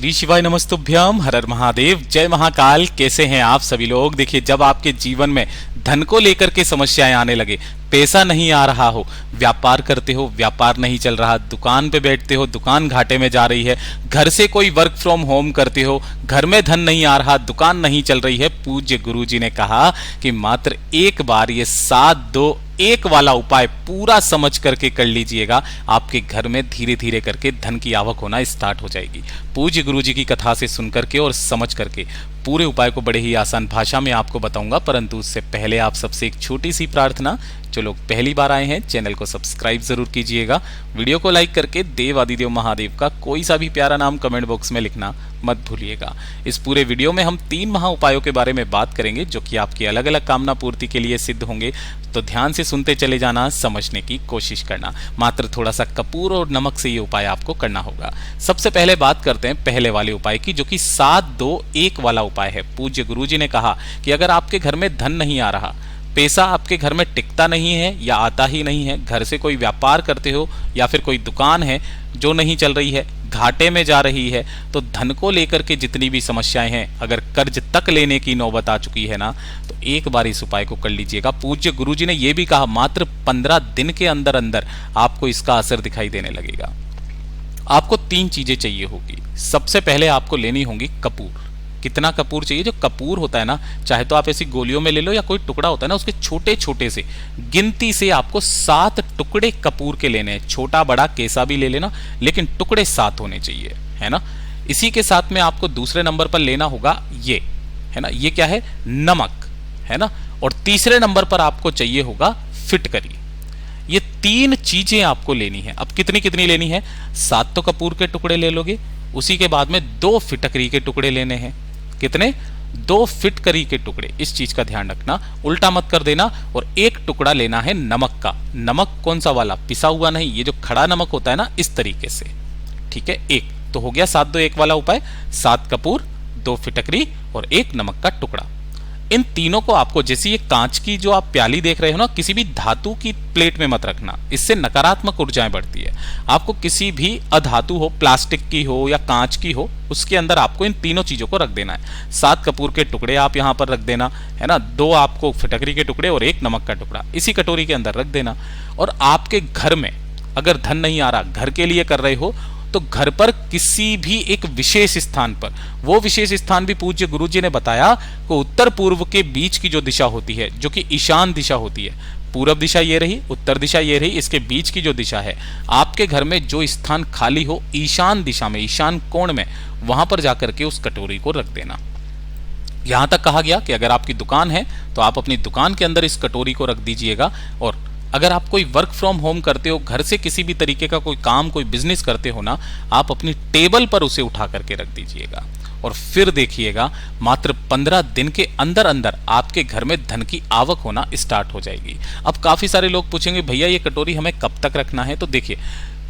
श्री शिवाय नमस्तुभ्यम, हर हर महादेव, जय महाकाल। कैसे हैं आप सभी लोग। देखिए, जब आपके जीवन में धन को लेकर के समस्याएं आने लगे, पैसा नहीं आ रहा हो, व्यापार करते हो व्यापार नहीं चल रहा, दुकान पे बैठते हो दुकान घाटे में जा रही है, घर से कोई वर्क फ्रॉम होम करते हो, घर में धन नहीं आ रहा, दुकान नहीं चल रही है, पूज्य गुरु जी ने कहा कि मात्र एक बार ये 7-2-1 वाला उपाय पूरा समझ करके कर लीजिएगा। आपके घर में धीरे धीरे करके धन की आवक होना स्टार्ट हो जाएगी। पूज्य गुरु जी की कथा से सुन करके और समझ करके पूरे उपाय को बड़े ही आसान भाषा में आपको बताऊंगा, परंतु उससे पहले आप सबसे एक छोटी सी प्रार्थना। जो लोग पहली बार आए हैं, चैनल को सब्सक्राइब जरूर कीजिएगा, वीडियो को लाइक करके देव आदिदेव महादेव का कोई सा भी प्यारा नाम कमेंट बॉक्स में लिखना मत भूलिएगा। इस पूरे वीडियो में हम 3 महा उपायों के बारे में बात करेंगे, जो कि आपकी अलग अलग कामना पूर्ति के लिए सिद्ध होंगे। तो ध्यान से सुनते चले जाना, समझने की कोशिश करना। मात्र थोड़ा सा कपूर और नमक से ये उपाय आपको करना होगा। सबसे पहले बात करते हैं पहले वाले उपाय की, जो कि 7-2-1 वाला उपाय है। पूज्य गुरु जी ने कहा कि अगर आपके घर में धन नहीं आ रहा, पैसा आपके घर में टिकता नहीं है या आता ही नहीं है, घर से कोई व्यापार करते हो या फिर कोई दुकान है जो नहीं चल रही है, घाटे में जा रही है, तो धन को लेकर के जितनी भी समस्याएं हैं, अगर कर्ज तक लेने की नौबत आ चुकी है ना, तो एक बार इस उपाय को कर लीजिएगा। पूज्य गुरु जी ने यह भी कहा मात्र 15 दिन के अंदर अंदर आपको इसका असर दिखाई देने लगेगा। आपको 3 चीजें चाहिए होगी। सबसे पहले आपको लेनी होंगी कपूर। कितना कपूर चाहिए? जो कपूर होता है ना, चाहे तो आप ऐसी गोलियों में ले लो या कोई टुकड़ा होता है ना, उसके छोटे छोटे से गिनती से आपको 7 टुकड़े कपूर के लेने हैं। छोटा बड़ा कैसा भी ले लेना, लेकिन टुकड़े 7 होने चाहिए, है ना। इसी के साथ में आपको दूसरे नंबर पर लेना होगा ये, है ना, ये क्या है? नमक, है ना। और तीसरे नंबर पर आपको चाहिए होगा फिटकरी। ये 3 चीजें आपको लेनी है। अब कितनी कितनी लेनी है? 7 तो कपूर के टुकड़े ले लोगे, उसी के बाद में 2 फिटकरी के टुकड़े लेने हैं। कितने? 2 फिटकरी के टुकड़े। इस चीज का ध्यान रखना, उल्टा मत कर देना। और 1 टुकड़ा लेना है नमक का। नमक कौन सा वाला? पिसा हुआ नहीं, ये जो खड़ा नमक होता है ना, इस तरीके से, ठीक है। 1 तो हो गया 7-2-1 वाला उपाय। 7 कपूर, 2 फिटकरी और 1 नमक का टुकड़ा। इन तीनों को आपको, जैसे ये कांच की जो आप प्याली देख रहे हो ना, किसी भी धातु की प्लेट में मत रखना, इससे नकारात्मक ऊर्जाएं बढ़ती है। आपको किसी भी अधातु हो, प्लास्टिक की हो या कांच की हो, उसके अंदर आपको इन तीनों चीजों को रख देना है। 7 कपूर के टुकड़े आप यहां पर रख देना, है ना। 2 आपको फिटकरी के टुकड़े और 1 नमक का टुकड़ा इसी कटोरी के अंदर रख देना। और आपके घर में अगर धन नहीं आ रहा, घर के लिए कर रहे हो, तो घर पर किसी भी एक विशेष स्थान पर, वो विशेष स्थान भी पूज्य गुरु जी ने बताया कि उत्तर पूर्व के बीच की जो दिशा होती है, जो कि ईशान दिशा होती है, पूरब दिशा ये रही, उत्तर दिशा ये रही, इसके बीच की जो दिशा है, आपके घर में जो स्थान खाली हो ईशान दिशा में, ईशान कोण में, वहां पर जाकर के उस कटोरी को रख देना। यहां तक कहा गया कि अगर आपकी दुकान है तो आप अपनी दुकान के अंदर इस कटोरी को रख दीजिएगा। और अगर आप कोई वर्क फ्रॉम होम करते हो, घर से किसी भी तरीके का कोई काम, कोई बिजनेस करते हो ना, आप अपनी टेबल पर उसे उठा करके रख दीजिएगा। और फिर देखिएगा मात्र 15 दिन के अंदर अंदर आपके घर में धन की आवक होना स्टार्ट हो जाएगी। अब काफी सारे लोग पूछेंगे, भैया ये कटोरी हमें कब तक रखना है? तो देखिए,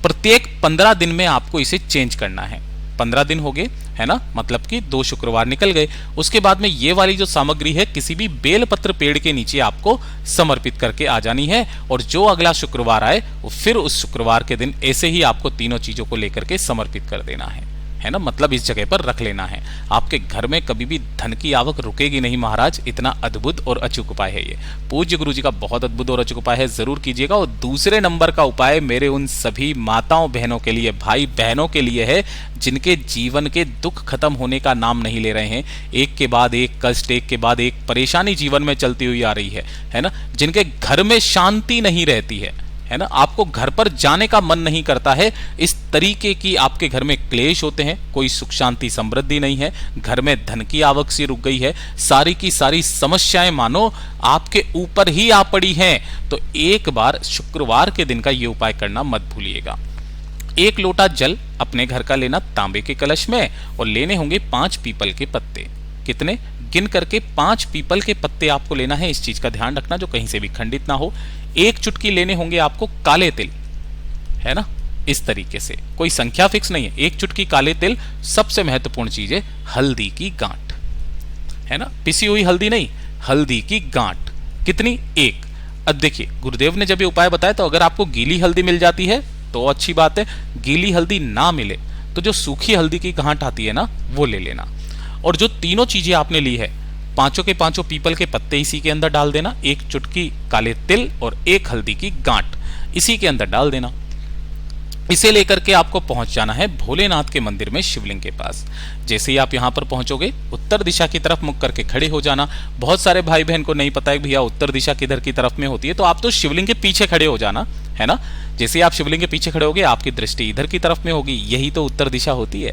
प्रत्येक 15 दिन में आपको इसे चेंज करना है। 15 दिन हो गए, है ना, मतलब कि 2 शुक्रवार निकल गए। उसके बाद में ये वाली जो सामग्री है, किसी भी बेलपत्र पेड़ के नीचे आपको समर्पित करके आ जानी है। और जो अगला शुक्रवार आए, फिर उस शुक्रवार के दिन ऐसे ही आपको तीनों चीजों को लेकर के समर्पित कर देना है ना, मतलब इस जगह पर रख लेना है। आपके घर में कभी भी धन की आवक रुकेगी नहीं महाराज। इतना अद्भुत और अचूक उपाय है ये। पूज्य गुरु जी का बहुत अद्भुत और अचूक उपाय है, जरूर कीजिएगा। और दूसरे नंबर का उपाय मेरे उन सभी माताओं बहनों के लिए, भाई बहनों के लिए है, जिनके जीवन के दुख खत्म होने का नाम नहीं ले रहे हैं। एक के बाद एक कष्ट, एक के बाद एक परेशानी जीवन में चलती हुई आ रही है ना। जिनके घर में शांति नहीं रहती है ना, आपको घर पर जाने का मन नहीं करता है। इस तरीके की आपके घर में क्लेश होते हैं, कोई सुख शांति समृद्धि नहीं है, घर में धन की आवक सी रुक गई है, सारी की सारी समस्याएं मानो आपके ऊपर ही आ पड़ी हैं, तो एक बार शुक्रवार के दिन का ये उपाय करना मत भूलिएगा। 1 लोटा जल अपने घर का लेना तांबे के कलश में, और लेने होंगे 5 पीपल के पत्ते। कितने? गिन करके 5 पीपल के पत्ते आपको लेना है। इस चीज का ध्यान रखना, जो कहीं से भी खंडित ना हो। 1 चुटकी लेने होंगे आपको काले तिल, है ना, इस तरीके से, कोई संख्या फिक्स नहीं है। 1 चुटकी काले तिल। सबसे महत्वपूर्ण चीज है हल्दी की गांठ, है ना, पिसी हुई हल्दी नहीं, हल्दी की गांठ। कितनी? 1। अब देखिए, गुरुदेव ने जब ये उपाय बताया, तो अगर आपको गीली हल्दी मिल जाती है तो अच्छी बात है, गीली हल्दी ना मिले तो जो सूखी हल्दी की गांठ आती है ना, वो ले लेना। और जो तीनों चीजें आपने ली है, पांचों के पांचों पीपल के पत्ते इसी के अंदर डाल देना, एक चुटकी काले तिल और एक हल्दी की गांठ इसी के अंदर डाल देना। इसे लेकर के आपको पहुंच जाना है भोलेनाथ के मंदिर में शिवलिंग के पास। जैसे ही आप यहां पर पहुंचोगे, उत्तर दिशा की तरफ मुख करके खड़े हो जाना। बहुत सारे भाई बहन को नहीं पता है भैया उत्तर दिशा किधर की तरफ में होती है, तो आप तो शिवलिंग के पीछे खड़े हो जाना, है ना। जैसे ही आप शिवलिंग के पीछे खड़े होगे, आपकी दृष्टि इधर की तरफ में होगी, यही तो उत्तर दिशा होती है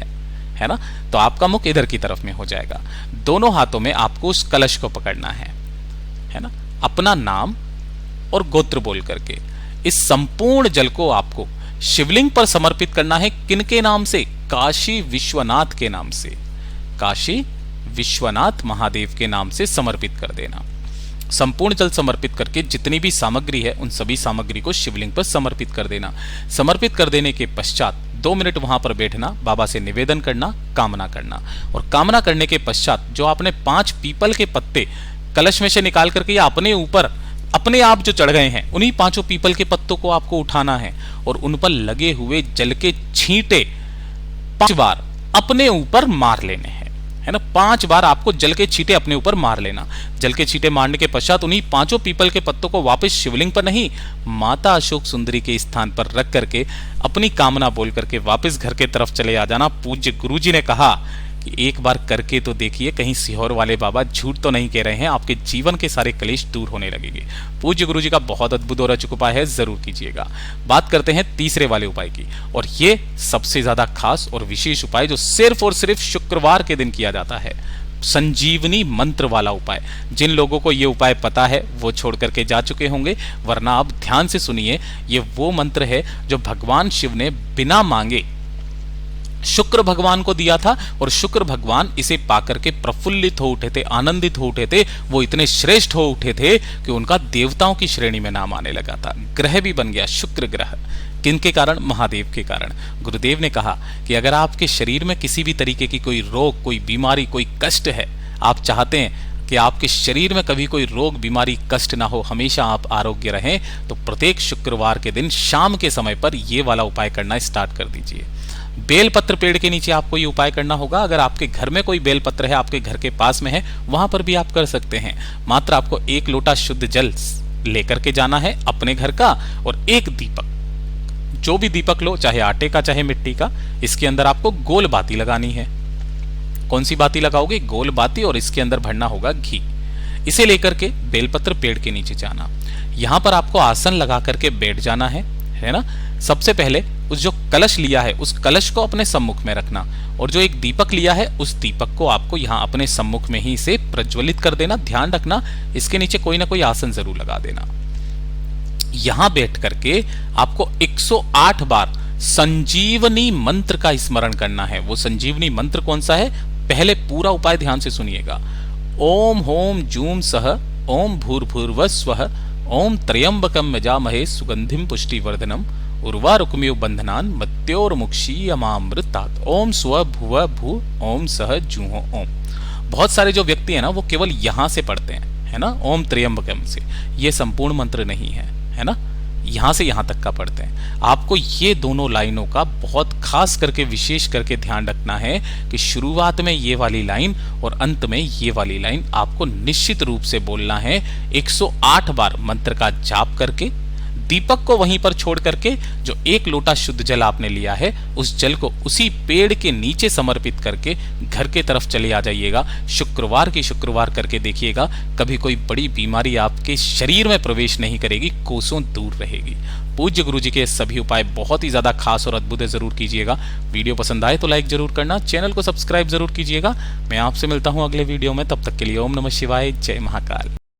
ना। तो आपका मुख इधर की तरफ में हो जाएगा। दोनों हाथों में आपको उस कलश को पकड़ना है ना। अपना नाम और गोत्र बोल करके इस संपूर्ण जल को आपको शिवलिंग पर समर्पित करना है। किनके नाम से? काशी विश्वनाथ के नाम से, काशी विश्वनाथ महादेव के नाम से समर्पित कर देना। संपूर्ण जल समर्पित करके जितनी भी सामग्री है, उन सभी सामग्री को शिवलिंग पर समर्पित कर देना। समर्पित कर देने के पश्चात 2 मिनट वहां पर बैठना, बाबा से निवेदन करना, कामना करना। और कामना करने के पश्चात जो आपने 5 पीपल के पत्ते कलश में से निकाल करके या अपने ऊपर अपने आप जो चढ़ गए हैं, उन्हीं 5 पीपल के पत्तों को आपको उठाना है और उन पर लगे हुए जल के छींटे 5 बार अपने ऊपर मार लेने हैं, है ना। 5 बार आपको जल के छींटे अपने ऊपर मार लेना। जल के छींटे मारने के पश्चात उन्हीं 5 पीपल के पत्तों को वापस शिवलिंग पर नहीं, माता अशोक सुंदरी के स्थान पर रख करके अपनी कामना बोल करके वापस घर के तरफ चले आ जाना। पूज्य गुरुजी ने कहा कि एक बार करके तो देखिए, कहीं सीहोर वाले बाबा झूठ तो नहीं कह रहे हैं, आपके जीवन के सारे क्लेश दूर होने लगेंगे। पूज्य गुरुजी का बहुत अद्भुत और अचूक उपाय है, जरूर कीजिएगा। बात करते हैं तीसरे वाले उपाय की, और ये सबसे ज्यादा खास और विशेष उपाय जो सिर्फ और सिर्फ शुक्रवार के दिन किया जाता है, संजीवनी मंत्र वाला उपाय। जिन लोगों को ये उपाय पता है वो छोड़ करके जा चुके होंगे, वरना आप ध्यान से सुनिए। ये वो मंत्र है जो भगवान शिव ने बिना मांगे शुक्र भगवान को दिया था, और शुक्र भगवान इसे पाकर के प्रफुल्लित हो उठे थे, आनंदित हो उठे थे। वो इतने श्रेष्ठ हो उठे थे कि उनका देवताओं की श्रेणी में नाम आने लगा था। ग्रह भी बन गया शुक्र ग्रह। किनके कारण? महादेव के कारण। गुरुदेव ने कहा कि अगर आपके शरीर में किसी भी तरीके की कोई रोग, कोई बीमारी, कोई कष्ट है, आप चाहते हैं कि आपके शरीर में कभी कोई रोग, बीमारी, कष्ट ना हो, हमेशा आप आरोग्य रहें, तो प्रत्येक शुक्रवार के दिन शाम के समय पर ये वाला उपाय करना स्टार्ट कर दीजिए। बेलपत्र पेड़ के नीचे आपको ये उपाय करना होगा। अगर आपके घर में कोई बेलपत्र है, आपके घर के पास में है, वहां पर भी आप कर सकते हैं। मात्र आपको 1 लोटा शुद्ध जल लेकर के जाना है अपने घर का, और 1 दीपक, जो भी दीपक लो, चाहे आटे का चाहे मिट्टी का, इसके अंदर आपको गोल बाती लगानी है। कौन सी बाती लगाओगे? गोल बाती, और इसके अंदर भरना होगा घी। इसे लेकर के बेलपत्र पेड़ के नीचे जाना। यहां पर आपको आसन लगा करके बैठ जाना है ना। सबसे पहले उस जो कलश लिया है, उस कलश को अपने सम्मुख में रखना, और जो एक दीपक लिया है, उस दीपक को आपको यहां अपने सम्मुख में ही इसे प्रज्वलित कर देना। ध्यान रखना, इसके नीचे कोई ना कोई आसन जरूर लगा देना। यहां बैठ करके आपको 108 बार संजीवनी मंत्र का स्मरण करना है। वो संजीवनी मंत्र कौन सा है? पहले पूरा उपाय ध्यान से सुनिएगा। ओम होम जूम सह, ओम भूर्भुवः स्वः, ओम त्र्यंबकम यजामहे सुगंधिम पुष्टिवर्धनम, उर्वारुकमिव बंधनान मृत्योर्मुक्षीयमामृतात्, ओम स्व भुव भू, ओम सह जूहो ओम। बहुत सारे जो व्यक्ति है ना, वो केवल यहां से पढ़ते हैं, है ना, ओम त्र्यंबकम से। ये संपूर्ण मंत्र नहीं है ना, यहां से यहां तक का पढ़ते हैं। आपको ये दोनों लाइनों का बहुत खास करके, विशेष करके ध्यान रखना है कि शुरुआत में ये वाली लाइन और अंत में ये वाली लाइन आपको निश्चित रूप से बोलना है। 108 बार मंत्र का जाप करके, दीपक को वहीं पर छोड़ करके, जो 1 लोटा शुद्ध जल आपने लिया है, उस जल को उसी पेड़ के नीचे समर्पित करके घर के तरफ चले आ जाइएगा। शुक्रवार की शुक्रवार करके देखिएगा, कभी कोई बड़ी बीमारी आपके शरीर में प्रवेश नहीं करेगी, कोसों दूर रहेगी। पूज्य गुरुजी के सभी उपाय बहुत ही ज्यादा खास और अद्भुत है, जरूर कीजिएगा। वीडियो पसंद आए तो लाइक जरूर करना, चैनल को सब्सक्राइब जरूर कीजिएगा। मैं आपसे मिलता हूं अगले वीडियो में, तब तक के लिए ओम नमः शिवाय, जय महाकाल।